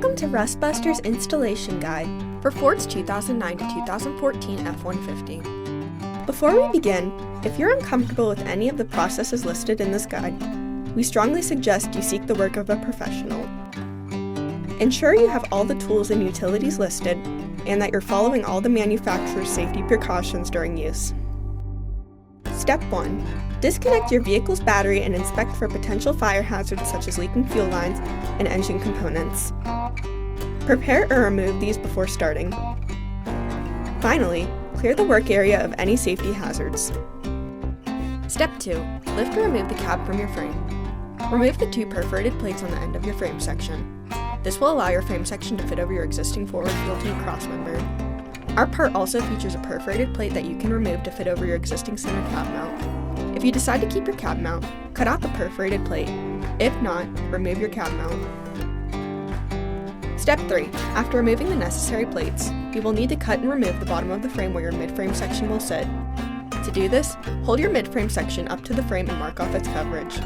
Welcome to Rustbuster's installation guide for Ford's 2009 to 2014 F150. Before we begin, if you're uncomfortable with any of the processes listed in this guide, we strongly suggest you seek the work of a professional. Ensure you have all the tools and utilities listed and that you're following all the manufacturer's safety precautions during use. Step 1. Disconnect your vehicle's battery and inspect for potential fire hazards such as leaking fuel lines and engine components. Prepare or remove these before starting. Finally, clear the work area of any safety hazards. Step 2. Lift or remove the cab from your frame. Remove the 2 perforated plates on the end of your frame section. This will allow your frame section to fit over your existing forward built-in crossmember. Our part also features a perforated plate that you can remove to fit over your existing center cab mount. If you decide to keep your cab mount, cut out the perforated plate. If not, remove your cab mount. Step 3. After removing the necessary plates, you will need to cut and remove the bottom of the frame where your mid-frame section will sit. To do this, hold your mid-frame section up to the frame and mark off its coverage.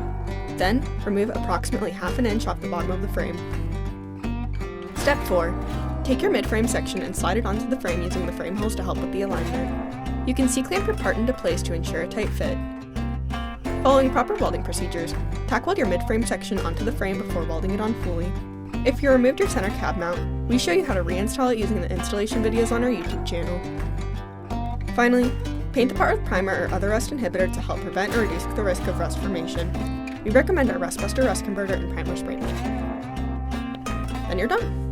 Then, remove approximately ½ an inch off the bottom of the frame. Step 4. Take your mid-frame section and slide it onto the frame using the frame holes to help with the alignment. You can C-clamp your part into place to ensure a tight fit. Following proper welding procedures, tack weld your mid-frame section onto the frame before welding it on fully. If you removed your center cab mount, we show you how to reinstall it using the installation videos on our YouTube channel. Finally, paint the part with primer or other rust inhibitor to help prevent or reduce the risk of rust formation. We recommend our Rustbuster Rust Converter and Primer Spray. Then you're done.